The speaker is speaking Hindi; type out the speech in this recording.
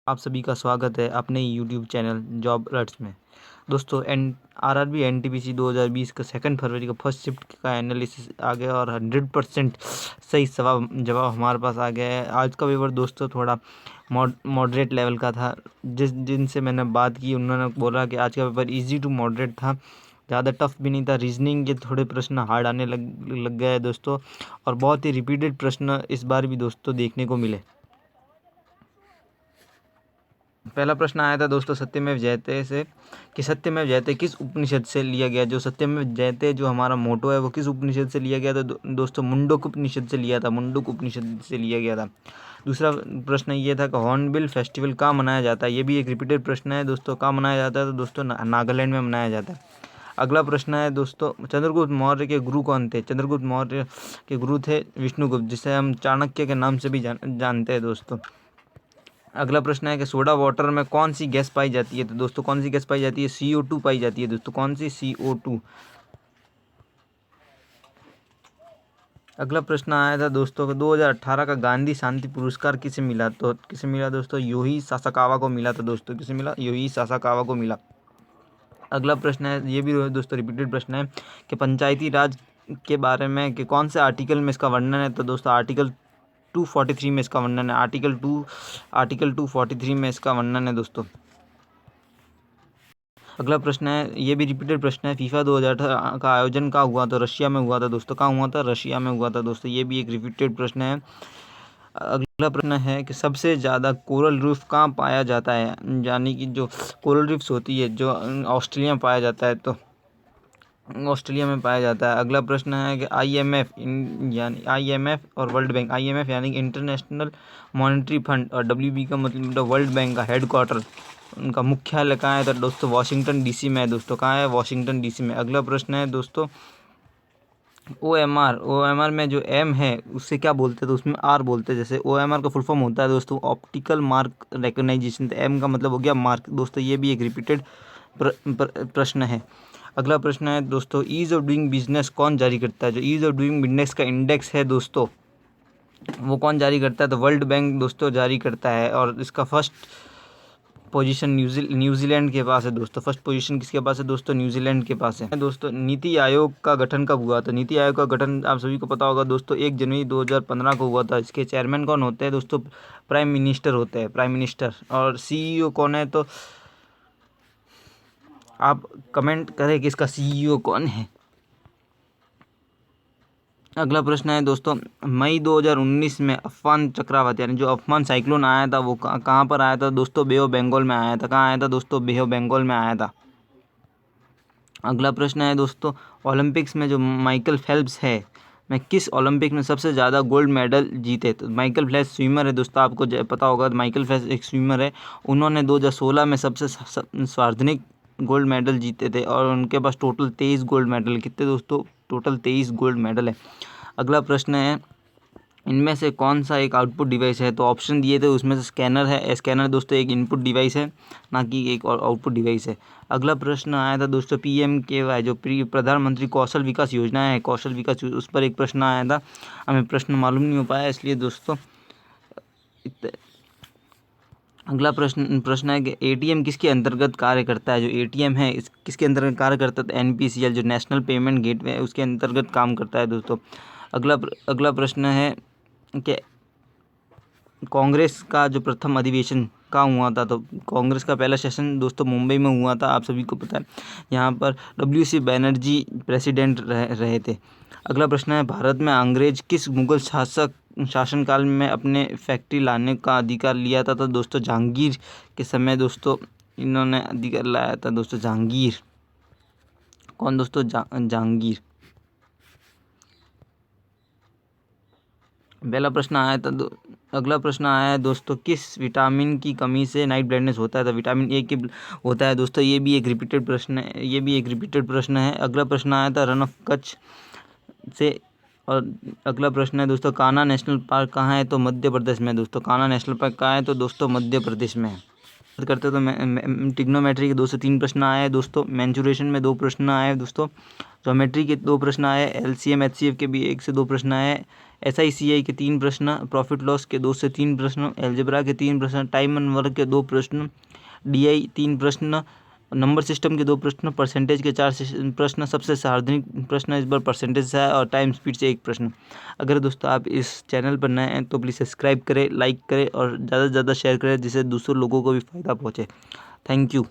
आप सभी का स्वागत है अपने यूट्यूब चैनल जॉब अलर्ट्स में। दोस्तों आरआरबी एनटीपीसी 2020 का 2 फरवरी का फर्स्ट शिफ्ट का एनालिसिस आ गया और 100% सही जवाब हमारे पास आ गया है। आज का पेपर दोस्तों थोड़ा मॉडरेट लेवल का था। जिनसे मैंने बात की उन्होंने बोला कि आज का पेपर इजी टू मॉडरेट था, ज़्यादा टफ भी नहीं था। रीजनिंग के थोड़े प्रश्न हार्ड आने लग गए दोस्तों, और बहुत ही रिपीटेड प्रश्न इस बार भी दोस्तों देखने को मिले। पहला प्रश्न आया था दोस्तों सत्यमेव जयते से, कि सत्यमेव जयते किस उपनिषद से लिया गया। जो सत्यमेव जयते जो हमारा मोटो है वो किस उपनिषद से लिया गया था दोस्तों? मुंडक उपनिषद से लिया था, मुंडक उपनिषद से लिया गया था। दूसरा प्रश्न ये था कि हॉर्नबिल फेस्टिवल कहाँ मनाया जाता है। ये भी एक रिपीटेड प्रश्न है दोस्तों। कहाँ मनाया जाता है? तो दोस्तों नागालैंड में मनाया जाता है। अगला प्रश्न है दोस्तों, चंद्रगुप्त मौर्य के गुरु कौन थे। चंद्रगुप्त मौर्य के गुरु थे विष्णुगुप्त, जिसे हम चाणक्य के नाम से भी जानते हैं दोस्तों। अगला प्रश्न है कि सोडा वाटर में कौन सी गैस पाई जाती है। तो दोस्तों कौन सी गैस पाई जाती है? CO2 पाई जाती है दोस्तों। कौन सी? CO2। अगला प्रश्न आया था दोस्तों 2018 का गांधी शांति पुरस्कार किसे मिला। तो किसे मिला दोस्तों? योही सासाकावा को मिला था दोस्तों। किसे मिला? योही सासाकावा को मिला। अगला प्रश्न है, ये भी दोस्तों रिपीटेड प्रश्न है, कि पंचायती राज के बारे में कि कौन से आर्टिकल में इसका वर्णन है। तो दोस्तों आर्टिकल 243 में इसका वर्णन है। आर्टिकल 243 में इसका वर्णन है दोस्तों। अगला प्रश्न है, ये भी रिपीटेड प्रश्न है, फीफा 2018 का आयोजन कहाँ हुआ। तो रशिया में हुआ था दोस्तों। कहाँ हुआ था? रशिया में हुआ था दोस्तों। ये भी एक रिपीटेड प्रश्न है। अगला प्रश्न है कि सबसे ज़्यादा कोरल रीफ कहाँ पाया जाता है, यानी कि जो कोरल रीफ्स होती है जो ऑस्ट्रेलिया में पाया जाता है, तो ऑस्ट्रेलिया में पाया जाता है। अगला प्रश्न है कि IMF और वर्ल्ड बैंक, IMF यानी कि इंटरनेशनल मॉनेटरी फंड, और WB का मतलब वर्ल्ड बैंक का हेडक्वार्टर, उनका मुख्यालय कहाँ है। तो दोस्तों वाशिंगटन DC में है दोस्तों। कहाँ है? वाशिंगटन DC में। अगला प्रश्न है दोस्तों, OMR में जो M है उससे क्या बोलते हैं? तो उसमें R बोलते हैं। जैसे OMR का फुल फॉर्म होता है दोस्तों ऑप्टिकल मार्क रिकग्नाइजेशन, तो M का मतलब हो गया मार्क दोस्तों। ये भी एक रिपीटेड प्रश्न है। अगला प्रश्न है दोस्तों, ईज ऑफ डूइंग बिजनेस कौन जारी करता है। जो ईज ऑफ डूइंग बिजनेस का इंडेक्स है दोस्तों वो कौन जारी करता है। तो वर्ल्ड बैंक दोस्तों जारी करता है, और इसका फर्स्ट पोजीशन न्यूजीलैंड के पास है दोस्तों। फर्स्ट पोजीशन किसके पास है दोस्तों? न्यूजीलैंड के पास है दोस्तों। नीति आयोग का गठन कब हुआ था। नीति आयोग का गठन आप सभी को पता होगा दोस्तों 1 जनवरी 2015 को हुआ था। इसके चेयरमैन कौन होते हैं दोस्तों? प्राइम मिनिस्टर होते हैं, प्राइम मिनिस्टर। और CEO कौन है? तो आप कमेंट करें कि इसका CEO कौन है। अगला प्रश्न है दोस्तों, मई 2019 में अम्फान चक्रवात यानी जो अम्फान साइक्लोन आया था वो कहाँ पर आया था दोस्तों? बे ऑफ बंगाल में आया था। कहाँ आया था दोस्तों? बे ऑफ बंगाल में आया था। अगला प्रश्न है दोस्तों, ओलंपिक्स में जो माइकल फेल्प्स है मैं किस ओलंपिक में सबसे ज़्यादा गोल्ड मेडल जीते। तो माइकल फेल्प्स स्विमर है दोस्तों। आपको पता होगा माइकल फेल्प्स एक स्विमर है। उन्होंने 2016 में सबसे सर्वाधिक गोल्ड मेडल जीते थे, और उनके पास टोटल 23 गोल्ड मेडल। कितने दोस्तों? टोटल 23 गोल्ड मेडल है। अगला प्रश्न है, इनमें से कौन सा एक आउटपुट डिवाइस है। तो ऑप्शन दिए थे उसमें से स्कैनर है। स्कैनर दोस्तों एक इनपुट डिवाइस है, ना कि एक आउटपुट डिवाइस है। अगला प्रश्न आया था दोस्तों PMKY जो प्रधानमंत्री कौशल विकास योजना है, कौशल विकास उस पर एक प्रश्न आया था। हमें प्रश्न मालूम नहीं हो पाया इसलिए दोस्तों। अगला प्रश्न है कि ATM किसके अंतर्गत कार्य करता है। जो ATM है किसके अंतर्गत कार्य करता है? तो NPCL जो नेशनल पेमेंट गेटवे है उसके अंतर्गत काम करता है दोस्तों। अगला प्रश्न है कि कांग्रेस का जो प्रथम अधिवेशन कहाँ हुआ था। तो कांग्रेस का पहला सेशन दोस्तों मुंबई में हुआ था, आप सभी को पता है। यहाँ पर WC बैनर्जी प्रेसिडेंट रहे थे। अगला प्रश्न है, भारत में अंग्रेज किस मुगल शासनकाल में अपने फैक्ट्री लाने का अधिकार लिया था। तो दोस्तों जहांगीर के समय दोस्तों इन्होंने अधिकार लाया था दोस्तों। जहांगीर कौन दोस्तों? जहांगीर। पहला प्रश्न आया था अगला प्रश्न आया है दोस्तों, किस विटामिन की कमी से नाइट ब्लाइंडनेस होता है। तो विटामिन A की होता है दोस्तों। ये भी एक रिपीटेड प्रश्न है। अगला प्रश्न आया था रन ऑफ कच्छ से, और अगला प्रश्न है दोस्तों, कान्हा नेशनल पार्क कहाँ है। तो मध्य प्रदेश में दोस्तों। कान्हा नेशनल पार्क कहाँ है? तो दोस्तों मध्य प्रदेश में है। बात करते हैं तो ट्रिग्नोमेट्री के 2 से 3 प्रश्न आए हैं दोस्तों। मेंसुरेशन में 2 प्रश्न आए हैं दोस्तों। ज्योमेट्री के 2 प्रश्न आए। एलसीएम एचसीएफ के भी 1 से 2 प्रश्न आए। एसआईसीआई के 3 प्रश्न। प्रॉफिट लॉस के 2 से 3 प्रश्न। अलजेब्रा के 3 प्रश्न। टाइम एंड वर्क के 2 प्रश्न। डीआई 3 प्रश्न। नंबर सिस्टम के 2 प्रश्न। परसेंटेज के 4 प्रश्न। सबसे सार्वजनिक प्रश्न इस बार परसेंटेज से है और टाइम स्पीड से 1 प्रश्न। अगर दोस्तों आप इस चैनल पर नए हैं तो प्लीज़ सब्सक्राइब करें, लाइक करें और ज़्यादा से ज़्यादा शेयर करें, जिससे दूसरे लोगों को भी फ़ायदा पहुँचे। Thank you.